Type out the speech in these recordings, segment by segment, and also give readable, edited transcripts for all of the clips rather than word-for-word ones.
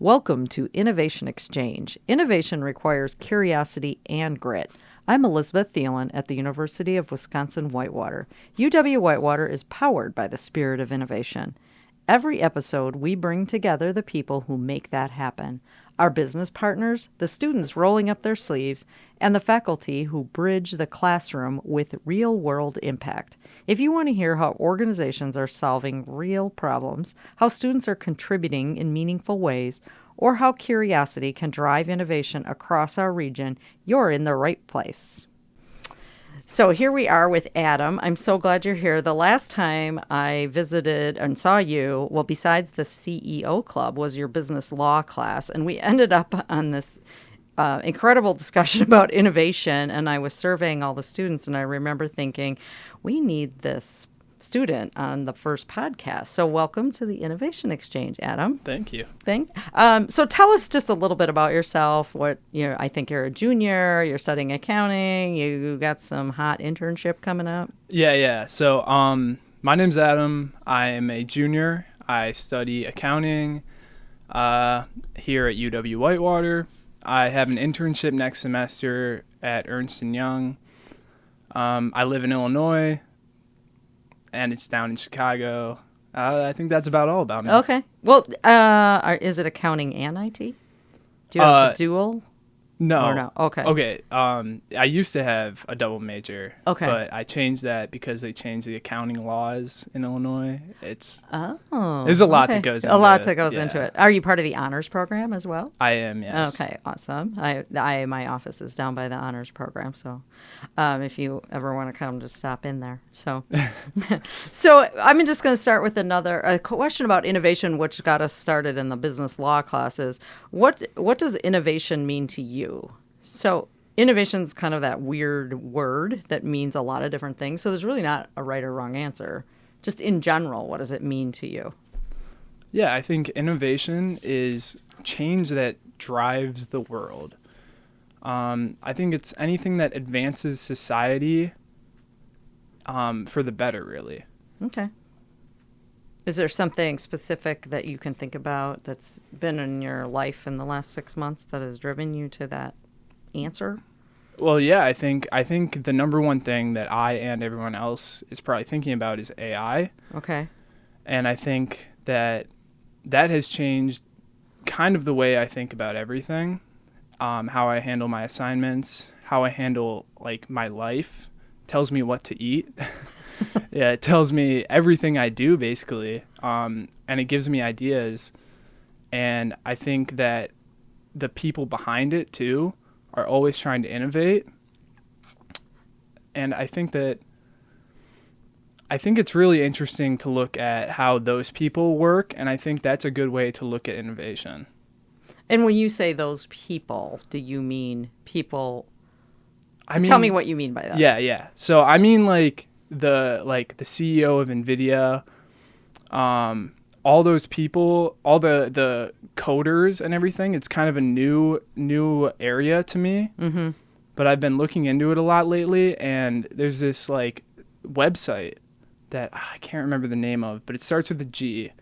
Welcome to Innovation Exchange. Innovation requires curiosity and grit. I'm Elizabeth Thielen at the University of Wisconsin-Whitewater. UW-Whitewater is powered by the spirit of innovation. Every episode, we bring together the people who make that happen. Our business partners, the students rolling up their sleeves, and the faculty who bridge the classroom with real-world impact. If you want to hear how organizations are solving real problems, how students are contributing in meaningful ways, or how curiosity can drive innovation across our region, you're in the right place. So here we are with Adam. I'm so glad you're here. The last time I visited and saw you, well, besides the CEO Club, was your business law class. And we ended up on this incredible discussion about innovation. And I was surveying all the students, and I remember thinking, we need this student on the first podcast. So welcome to the Innovation Exchange, Adam. Thank you. So tell us just a little bit about yourself. I think you're a junior, you're studying accounting, you got some hot internship coming up. Yeah. So my name's Adam. I am a junior. I study accounting here at UW-Whitewater. I have an internship next semester at Ernst & Young. I live in Illinois. And it's down in Chicago. I think that's about all about me. Okay. Well, is it accounting and IT? Do you have a dual? No. Or no? Okay. Okay. I used to have a double major. Okay. But I changed that because they changed the accounting laws in Illinois. There's a lot that goes into it. A lot that goes into it. Are you part of the honors program as well? I am, yes. Okay, awesome. My office is down by the honors program, so if you ever want to come, just stop in there. So I'm just going to start with a question about innovation, which got us started in the business law classes. What does innovation mean to you? So innovation is kind of that weird word that means a lot of different things. So there's really not a right or wrong answer. Just in general, what does it mean to you? Yeah, I think innovation is change that drives the world. I think it's anything that advances society for the better, really. Okay. Is there something specific that you can think about that's been in your life in the last 6 months that has driven you to that answer? Well, yeah, I think the number one thing that I and everyone else is probably thinking about is AI. Okay. And I think that has changed kind of the way I think about everything, how I handle my assignments, how I handle my life, tells me what to eat. Yeah, it tells me everything I do, basically, and it gives me ideas. And I think that the people behind it, too, are always trying to innovate. And I think it's really interesting to look at how those people work, and I think that's a good way to look at innovation. And when you say those people, do you mean people? Tell me what you mean by that. Yeah. So I mean the CEO of NVIDIA, all those people, all the coders and everything. It's kind of a new area to me. Mm-hmm. But I've been looking into it a lot lately, and there's this website that I can't remember the name of, but it starts with a G.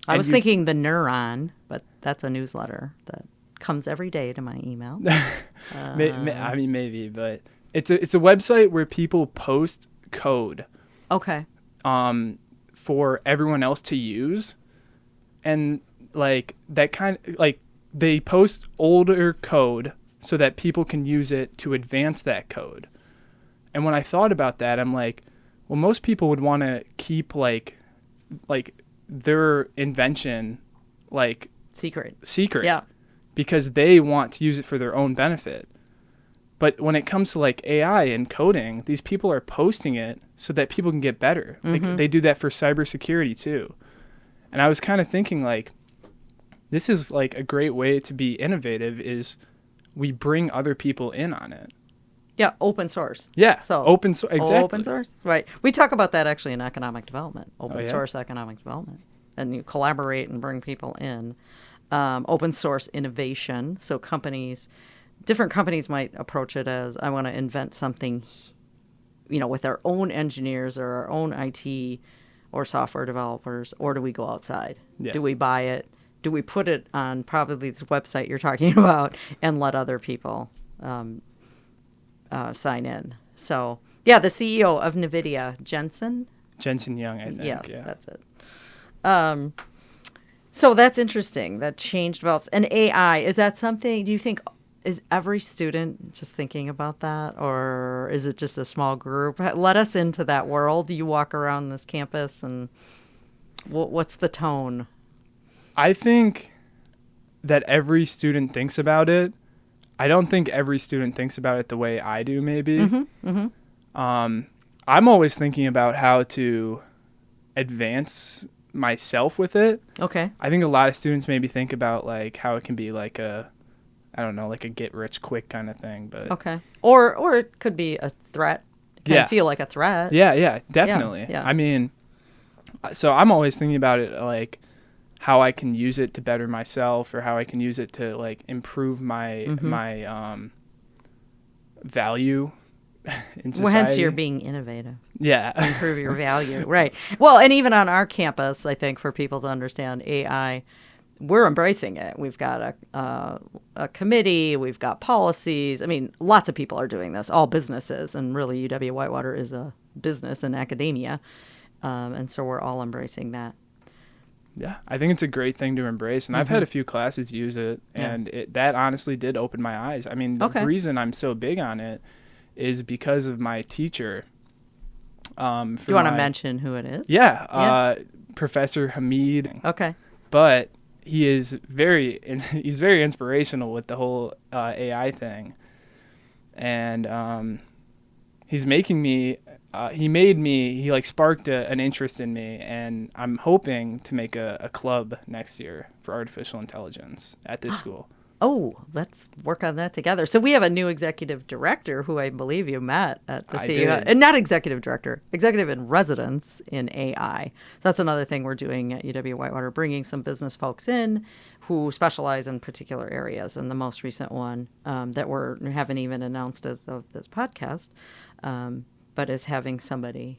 I was thinking the Neuron, but that's a newsletter that comes every day to my email. Maybe, but it's a website where people post code. Okay. For everyone else to use, and that kind of they post older code so that people can use it to advance that code. And when I thought about that, I'm like, well, most people would want to keep their invention secret. Yeah. Because they want to use it for their own benefit. But when it comes to AI and coding, these people are posting it so that people can get better. Mm-hmm. They do that for cybersecurity too. And I was kind of thinking this is a great way to be innovative is we bring other people in on it. Yeah, open source. Yeah, so open source, exactly. Open source, right. We talk about that actually in economic development, source economic development. And you collaborate and bring people in. Open source innovation, so different companies might approach it as, I want to invent something, with our own engineers or our own IT or software developers, or do we go outside? Yeah. Do we buy it? do we put it on probably this website you're talking about and let other people sign in? So, yeah, the CEO of NVIDIA, Jensen Young, I think. Yeah, that's it. So that's interesting. That change develops. And AI, is that something, do you think, is every student just thinking about that? Or is it just a small group? Let us into that world. Do you walk around this campus and what's the tone? I think that every student thinks about it. I don't think every student thinks about it the way I do, maybe. Mm-hmm, mm-hmm. I'm always thinking about how to advance myself with it. Okay. I think a lot of students maybe think about like how it can be like a get rich quick kind of thing, but okay. Or it could be a threat. It can feel like a threat. Yeah, definitely. Yeah. I mean, so I'm always thinking about it like how I can use it to better myself, or how I can use it to like improve my value in society. Well, hence you're being innovative. Yeah. Improve your value. Right. Well, and even on our campus, I think for people to understand AI, we're embracing it. We've got a committee. We've got policies. I mean, lots of people are doing this, all businesses. And really, UW-Whitewater is a business and academia. And so we're all embracing that. Yeah, I think it's a great thing to embrace. And I've had a few classes use it. And that honestly did open my eyes. I mean, the reason I'm so big on it is because of my teacher. Do you want to mention who it is? Yeah, Professor Hamid. Okay. But he's very inspirational with the whole AI thing. And he's making me, he like sparked an interest in me, and I'm hoping to make a club next year for artificial intelligence at this school. Oh, let's work on that together. So we have a new executive director who I believe you met at the CEO. And not executive director, executive in residence in AI. So that's another thing we're doing at UW-Whitewater, bringing some business folks in who specialize in particular areas. And the most recent one that we haven't even announced as of this podcast, but is having somebody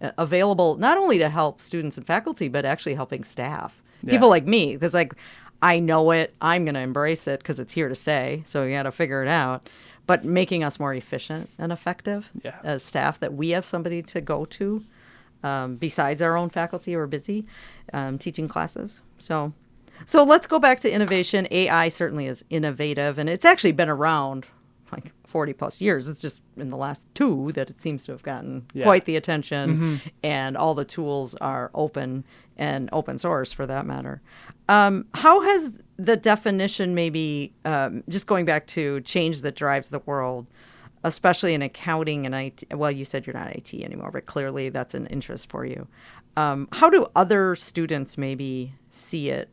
available not only to help students and faculty, but actually helping staff. Yeah. People like me, because like, I know it. I'm going to embrace it because it's here to stay. So you got to figure it out. But making us more efficient and effective as staff, that we have somebody to go to besides our own faculty who are busy teaching classes. So let's go back to innovation. AI certainly is innovative, and it's actually been around like 40 plus years. It's just in the last 2 that it seems to have gotten quite the attention, and all the tools are open and open source for that matter. How has the definition maybe, just going back to change that drives the world, especially in accounting and IT, well, you said you're not IT anymore, but clearly that's an interest for you. How do other students maybe see it,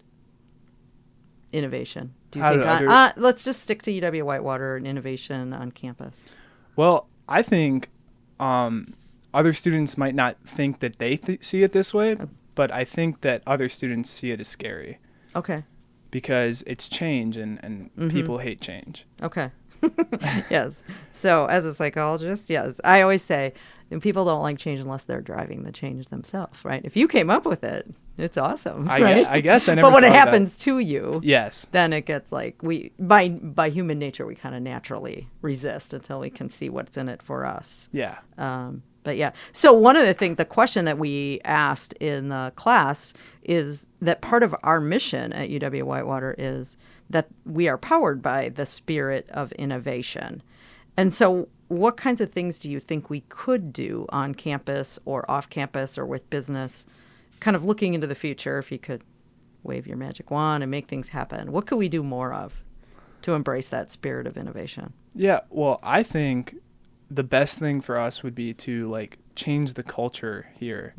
innovation? Do you think let's just stick to UW-Whitewater and innovation on campus. Well, I think other students might not think that they see it this way, but I think that other students see it as scary. Okay. Because it's change, and people hate change. Okay. Yes. So as a psychologist, yes, I always say people don't like change unless they're driving the change themselves, right? If you came up with it, it's awesome, right? I guess I never. But when it happens to you, yes, then it gets like by human nature, we kind of naturally resist until we can see what's in it for us. Yeah. But yeah, so one of the question that we asked in the class is that part of our mission at UW-Whitewater is that we are powered by the spirit of innovation. And so what kinds of things do you think we could do on campus or off campus or with business, kind of looking into the future, if you could wave your magic wand and make things happen? What could we do more of to embrace that spirit of innovation? Yeah, well, I think the best thing for us would be to like change the culture here.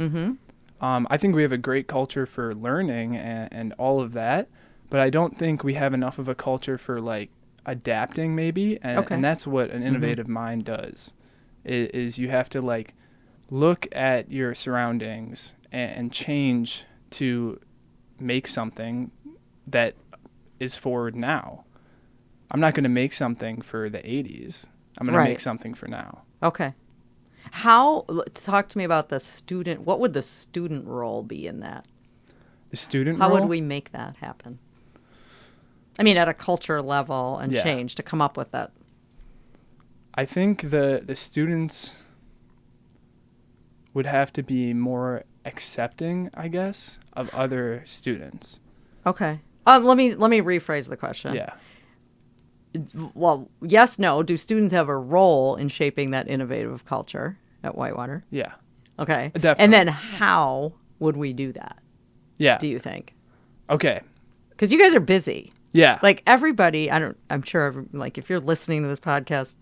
I think we have a great culture for learning and all of that, but I don't think we have enough of a culture for like adapting maybe. And that's what an innovative mind does, is you have to like look at your surroundings and change to make something that is forward now. I'm not going to make something for the 80s. I'm going to make something for now. Okay. Talk to me about the student. What would the student role be in that? The student role? How would we make that happen? I mean, at a culture level and Yeah. change to come up with that. I think the students would have to be more accepting, I guess, of other students. Okay. Let me rephrase the question. Yeah. Well, yes, no. Do students have a role in shaping that innovative culture at Whitewater? Yeah. Okay. Definitely. And then how would we do that, Yeah. do you think? Okay. Because you guys are busy. Yeah. Like everybody, I'm sure, like if you're listening to this podcast,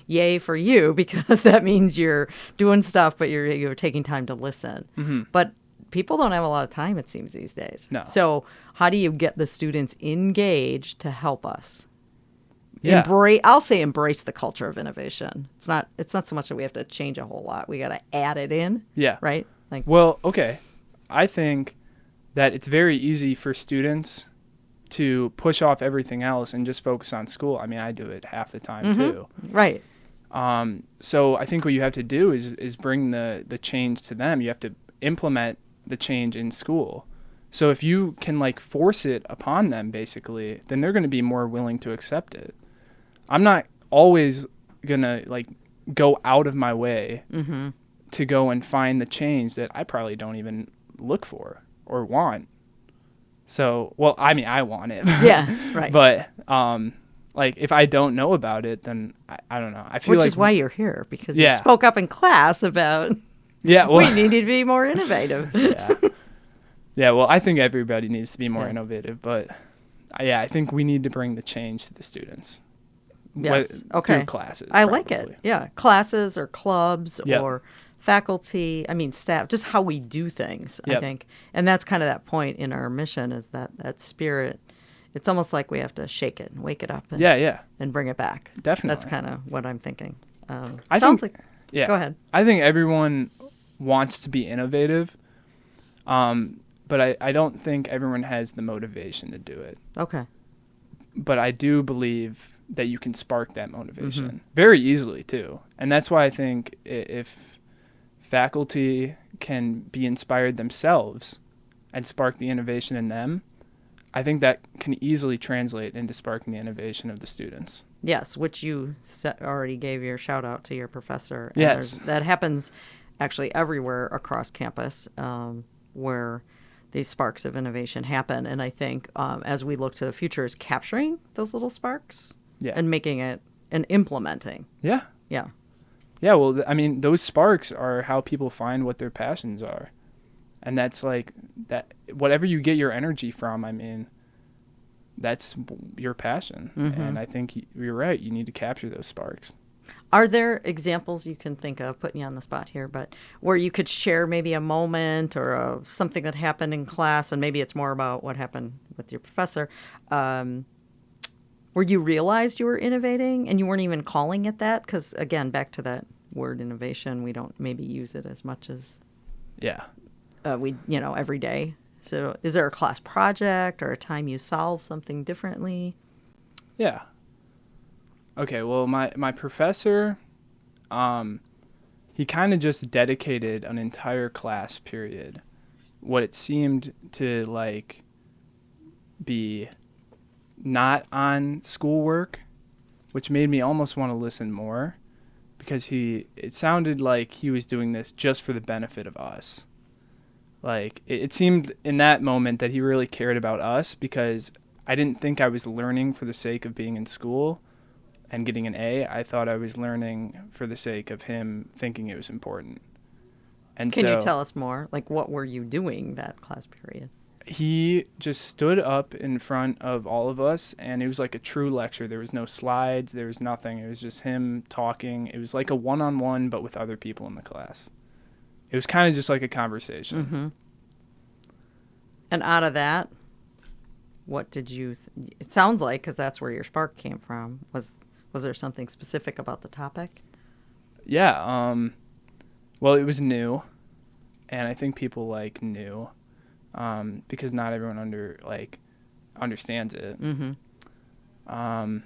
yay for you, because that means you're doing stuff, but you're taking time to listen. Mm-hmm. But people don't have a lot of time, it seems, these days. No. So how do you get the students engaged to help us? Yeah. I'll say embrace the culture of innovation. It's not so much that we have to change a whole lot. We got to add it in. Yeah. Right? Like, Well, okay. I think that it's very easy for students to push off everything else and just focus on school. I mean, I do it half the time too. right. So I think what you have to do is bring the change to them. You have to implement the change in school. So if you can like force it upon them, basically, then they're going to be more willing to accept it. I'm not always going to like go out of my way to go and find the change that I probably don't even look for or want. So, well, I mean, I want it. Yeah, right. But like if I don't know about it, then I don't know. I feel Which like is why you're here, because Yeah. you spoke up in class about yeah, well, we need to be more innovative. yeah. Yeah, well, I think everybody needs to be more innovative, but yeah, I think we need to bring the change to the students. Yes. Okay. Through classes. I like probably. it. Yeah. Classes or clubs Yep. or faculty, staff, just how we do things, I Yep. think. And that's kind of that point in our mission, is that spirit. It's almost like we have to shake it and wake it up and, Yeah, and bring it back. definitely. That's kind of what I'm thinking. I Sounds think- like, Yeah. go ahead. I think everyone wants to be innovative, but I don't think everyone has the motivation to do it. Okay. But I do believe that you can spark that motivation very easily too. And that's why I think if faculty can be inspired themselves and spark the innovation in them, I think that can easily translate into sparking the innovation of the students. Yes, which you already gave your shout out to your professor. And Yes. that happens actually everywhere across campus, where these sparks of innovation happen. And I think as we look to the future, is capturing those little sparks and making it and implementing. Yeah. Yeah. Yeah, well, I mean, those sparks are how people find what their passions are. And that's like that. Whatever you get your energy from, I mean, that's your passion. And I think you're right. You need to capture those sparks. Are there examples you can think of, putting you on the spot here, but where you could share maybe a moment or something that happened in class, and maybe it's more about what happened with your professor, where you realized you were innovating and you weren't even calling it that? Because, again, back to that word innovation, we don't maybe use it as much as Yeah. we, every day. So is there a class project or a time you solved something differently? Yeah. Okay, well, my professor, he kind of just dedicated an entire class period, what it seemed to, like, be not on schoolwork, which made me almost want to listen more, because it sounded like he was doing this just for the benefit of us. Like, it seemed in that moment that he really cared about us, because I didn't think I was learning for the sake of being in school and getting an A. I thought I was learning for the sake of him thinking it was important. And Can you tell us more? Like, what were you doing that class period? He just stood up in front of all of us, and it was like a true lecture. There was no slides. There was nothing. It was just him talking. It was like a one-on-one, but with other people in the class. It was kind of just like a conversation. Mm-hmm. And out of that, what did you... it sounds like, because that's where your spark came from, was there something specific about the topic? Yeah. Well, it was new, and I think people like new, because not everyone understands it. Mm-hmm.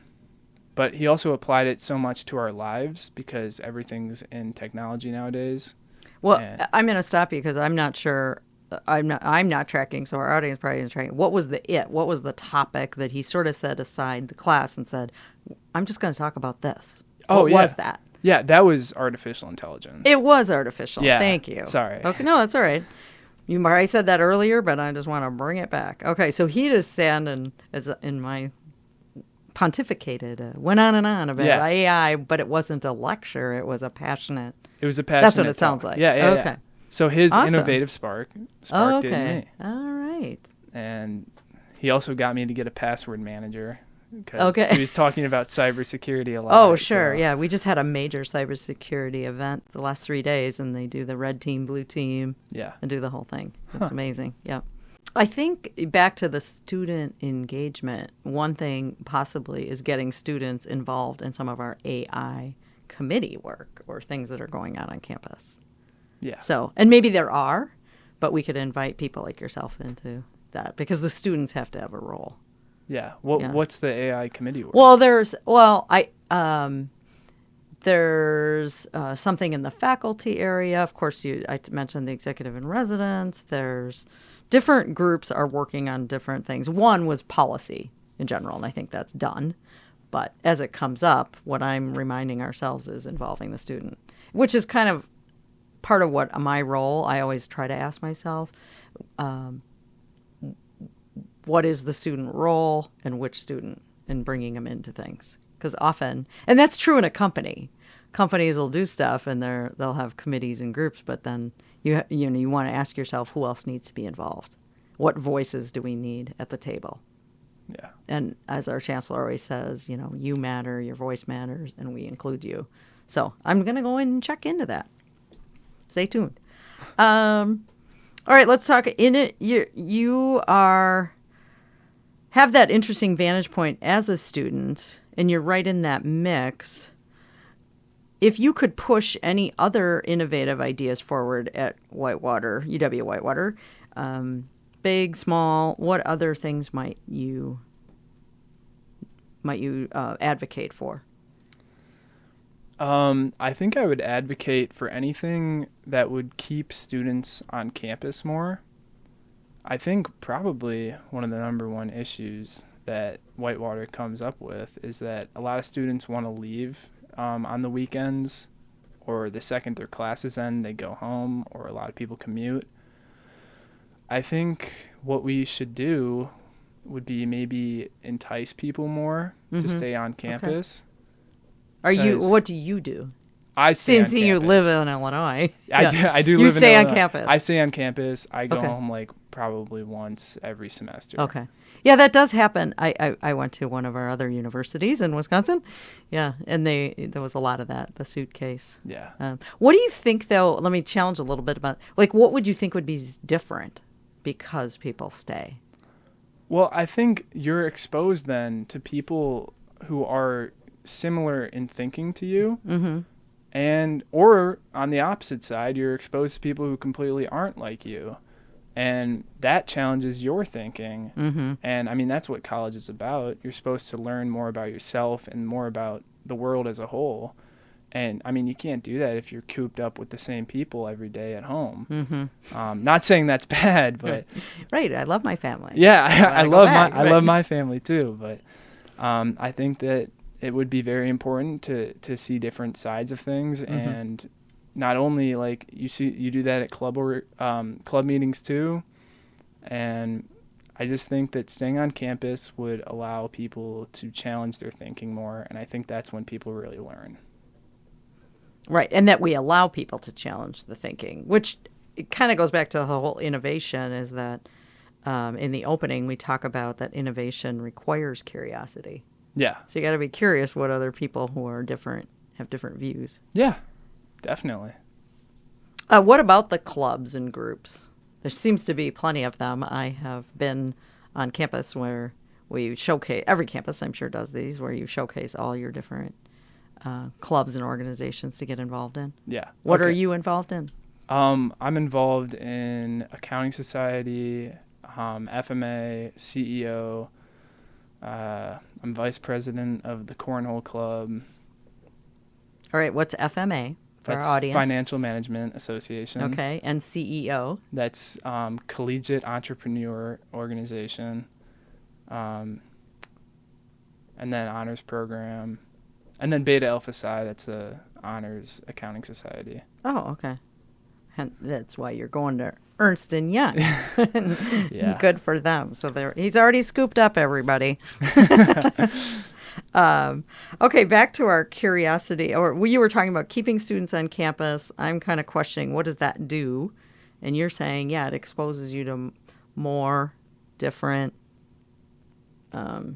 But he also applied it so much to our lives, because everything's in technology nowadays. Well, I'm going to stop you because I'm not sure I'm not tracking, so our audience probably isn't tracking. What was the topic that he sort of set aside the class and said, I'm just going to talk about this? What was that? Yeah, that was artificial intelligence. It was artificial. Yeah. Thank you. Sorry. Okay, no, that's all right. You already said that earlier, but I just want to bring it back. Okay, so he just stand as in my pontificated, went on and on about AI, but it wasn't a lecture. It was a passionate. That's what it sounds like. Yeah. Okay. So his Awesome. innovative sparked it in me. All right. And he also got me to get a password manager because he was talking about cybersecurity a lot. Oh, sure. So. Yeah, we just had a major cybersecurity event the last 3 days, and they do the red team, blue team, and do the whole thing. It's amazing. Yeah. I think back to the student engagement, one thing possibly is getting students involved in some of our AI committee work or things that are going on campus. Yeah. So, and maybe there are, but we could invite people like yourself into that because the students have to have a role. Yeah. What's the AI committee work? Well, there's something in the faculty area. Of course, I mentioned the executive in residence. There's different groups are working on different things. One was policy in general, and I think that's done. But as it comes up, what I'm reminding ourselves is involving the student, which is kind of part of what my role. I always try to ask myself, what is the student role and which student in bringing them into things? Because often, and that's true in a company. Companies will do stuff and they'll have committees and groups, but then you want to ask yourself who else needs to be involved. What voices do we need at the table? Yeah. And as our chancellor always says, you matter, your voice matters, and we include you. So I'm going to go in and check into that. Stay tuned. All right, let's talk. In it, you have that interesting vantage point as a student, and you're right in that mix. If you could push any other innovative ideas forward at Whitewater, UW-Whitewater, big, small, what other things might you advocate for? I think I would advocate for anything that would keep students on campus more. I think probably one of the number one issues that Whitewater comes up with is that a lot of students want to leave on the weekends, or the second their classes end, they go home, or a lot of people commute. I think what we should do would be maybe entice people more to stay on campus. Okay. What do you do? I stay on campus. Since you live in Illinois. I do live in Illinois. You stay on campus. I stay on campus. I go home probably once every semester. Okay. Yeah, that does happen. I went to one of our other universities in Wisconsin. Yeah, and there was a lot of that, the suitcase. Yeah. What do you think, though? Let me challenge a little bit about, what would you think would be different because people stay? Well, I think you're exposed then to people who are similar in thinking to you. Mm-hmm. Or on the opposite side, you're exposed to people who completely aren't like you. And that challenges your thinking. Mm-hmm. And I mean, that's what college is about. You're supposed to learn more about yourself and more about the world as a whole. And I mean, you can't do that if you're cooped up with the same people every day at home. Mm-hmm. Not saying that's bad, but right. I love my family. Yeah, I love my family too. But I think that it would be very important to see different sides of things. Mm-hmm. And not only you do that at club meetings too. And I just think that staying on campus would allow people to challenge their thinking more. And I think that's when people really learn. Right. And that we allow people to challenge the thinking, which it kind of goes back to the whole innovation is that in the opening, we talk about that innovation requires curiosity. Yeah. So you got to be curious what other people who are different have different views. Yeah. Definitely. What about the clubs and groups? There seems to be plenty of them. I have been on campus where we showcase, every campus I'm sure does these, where you showcase all your different clubs and organizations to get involved in. Yeah. What are you involved in? I'm involved in Accounting Society, FMA, CEO. I'm vice president of the Cornhole Club. All right. What's FMA? for That's our audience. Financial Management Association. Okay, and CEO. That's Collegiate Entrepreneur Organization. And then Honors Program. And then Beta Alpha Psi, that's the Honors Accounting Society. Oh, okay. And that's why you're going to Ernst & Young. Yeah. Good for them. So he's already scooped up everybody. Okay, back to our curiosity. Or you were talking about keeping students on campus. I'm kind of questioning, what does that do? And you're saying, yeah, it exposes you to more different,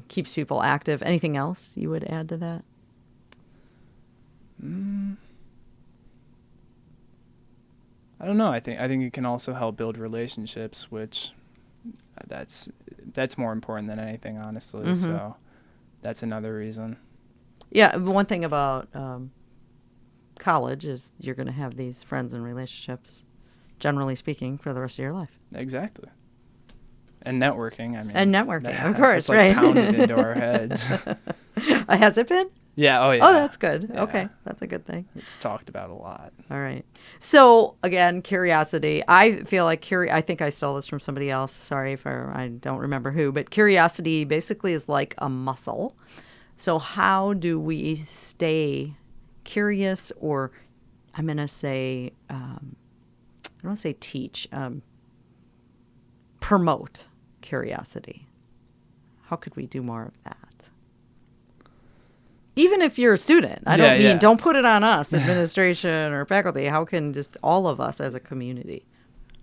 keeps people active. Anything else you would add to that? I don't know. I think it can also help build relationships, which that's more important than anything, honestly. Mm-hmm. So that's another reason. Yeah, one thing about college is you're going to have these friends and relationships, generally speaking, for the rest of your life. Exactly. And networking. I mean, of course, it's like right? Pounded into our heads. Has it been? Yeah. Oh, yeah. Oh, that's good. Yeah. Okay, that's a good thing. It's talked about a lot. All right. So again, curiosity. I feel like I think I stole this from somebody else. Sorry if I don't remember who, but curiosity basically is like a muscle. So how do we stay curious, or I'm going to say, I don't want to say teach, promote curiosity? How could we do more of that? Even if you're a student, I don't mean, don't put it on us, administration or faculty. How can just all of us as a community?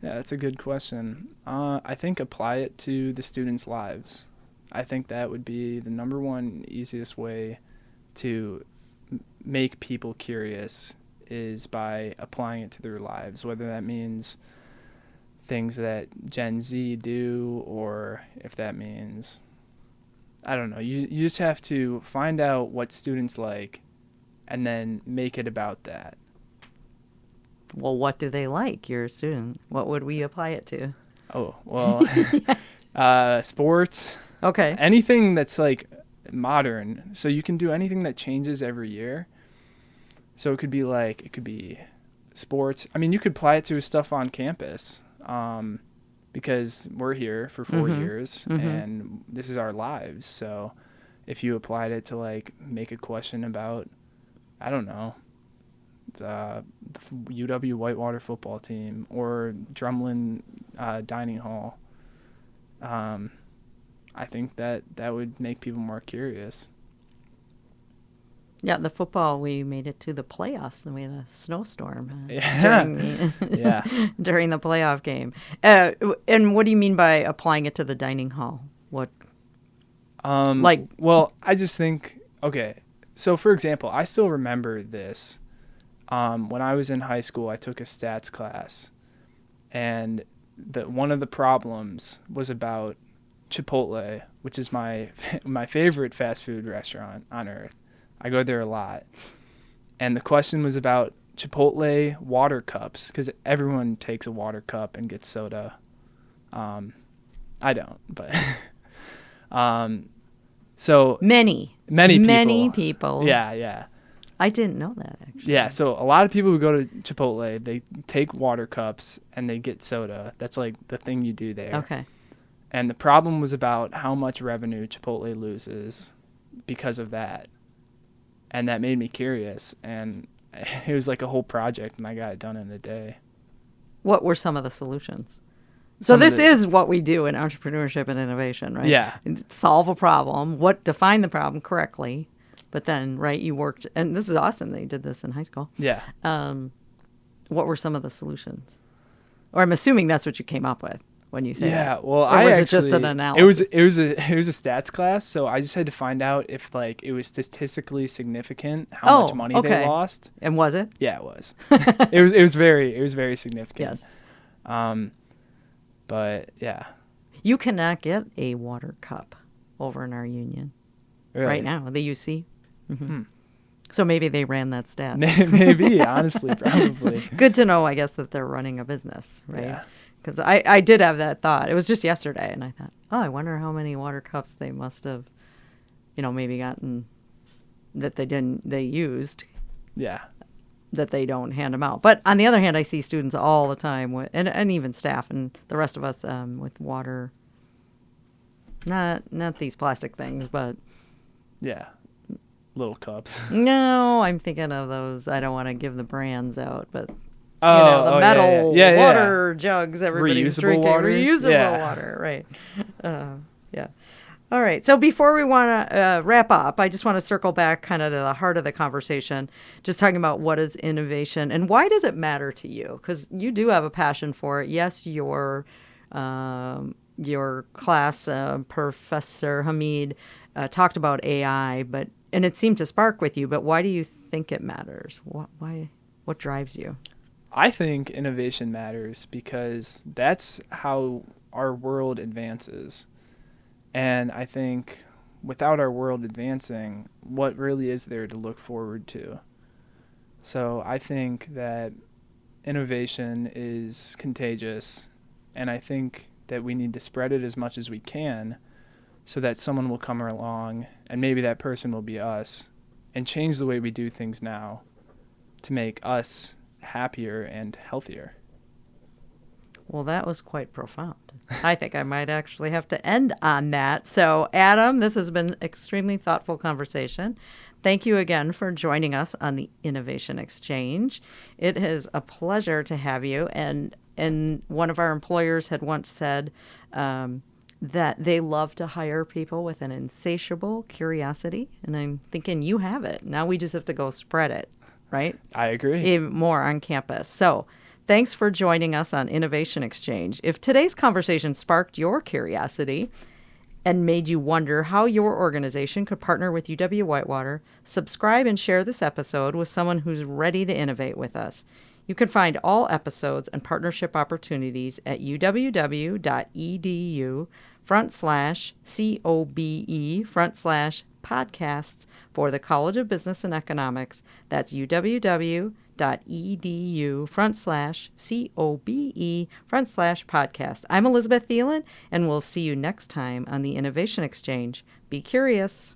Yeah, that's a good question. I think apply it to the students' lives. I think that would be the number one easiest way to make people curious is by applying it to their lives, whether that means things that Gen Z do or if that means, I don't know, you just have to find out what students like and then make it about that. Well, what do they like? You're a student. What would we apply it to? Oh, well, sports. Okay. Anything that's like modern. So you can do anything that changes every year. So it could be sports. I mean, you could apply it to stuff on campus. Because we're here for 4 years and this is our lives. So if you applied it to like make a question about, I don't know, the UW-Whitewater football team or Drumlin dining hall, I think that would make people more curious. Yeah, the football, we made it to the playoffs, and we had a snowstorm during the playoff game. And what do you mean by applying it to the dining hall? What? Well, I just think, okay, so for example, I still remember this. When I was in high school, I took a stats class, and one of the problems was about Chipotle, which is my favorite fast food restaurant on earth. I go there a lot. And the question was about Chipotle water cups, because everyone takes a water cup and gets soda. I don't, but so many people. Yeah. I didn't know that, actually. Yeah, so a lot of people who go to Chipotle, they take water cups and they get soda. That's like the thing you do there. Okay. And the problem was about how much revenue Chipotle loses because of that. And that made me curious, and it was like a whole project, and I got it done in a day. What were some of the solutions? So this is what we do in entrepreneurship and innovation, right? Yeah. Solve a problem, define the problem correctly, but then, right, you worked, and this is awesome that you did this in high school. Yeah. What were some of the solutions? Or I'm assuming that's what you came up with when you say that. Well, or was it just an analysis? It was a stats class, so I just had to find out if like it was statistically significant how much money they lost. And was it? Yeah, it was. it was very significant. Yes. But yeah. You cannot get a water cup over in our union right now, the UC. Mm-hmm. So maybe they ran that stat. Maybe, honestly, probably. Good to know, I guess, that they're running a business, right? Yeah. Because I did have that thought. It was just yesterday, and I thought, I wonder how many water cups they must have, maybe gotten that they used. Yeah. that they don't hand them out. But on the other hand, I see students all the time with, and even staff and the rest of us with water. Not these plastic things, but Yeah. Little cups. no, I'm thinking of those. I don't want to give the brands out, but the metal water jugs everybody's Reusable drinking. waters? Reusable water, right. Yeah. All right. So before we want to wrap up, I just want to circle back kind of to the heart of the conversation, just talking about what is innovation and why does it matter to you? Because you do have a passion for it. Yes, your class, Professor Hamid, talked about AI, and it seemed to spark with you, but why do you think it matters? What drives you? I think innovation matters because that's how our world advances. And I think without our world advancing, what really is there to look forward to? So I think that innovation is contagious, and I think that we need to spread it as much as we can so that someone will come along, and maybe that person will be us, and change the way we do things now to make us happier and healthier. Well, that was quite profound. I think I might actually have to end on that. So, Adam, this has been an extremely thoughtful conversation. Thank you again for joining us on the Innovation Exchange. It is a pleasure to have you. And one of our employers had once said that they love to hire people with an insatiable curiosity. And I'm thinking you have it. Now we just have to go spread it, right? I agree. Even more on campus. So, thanks for joining us on Innovation Exchange. If today's conversation sparked your curiosity and made you wonder how your organization could partner with UW-Whitewater, subscribe and share this episode with someone who's ready to innovate with us. You can find all episodes and partnership opportunities at uww.edu/COBE/podcasts for the College of Business and Economics. That's uww.edu/COBE/podcast. I'm Elizabeth Thielen, and we'll see you next time on the Innovation Exchange. Be curious.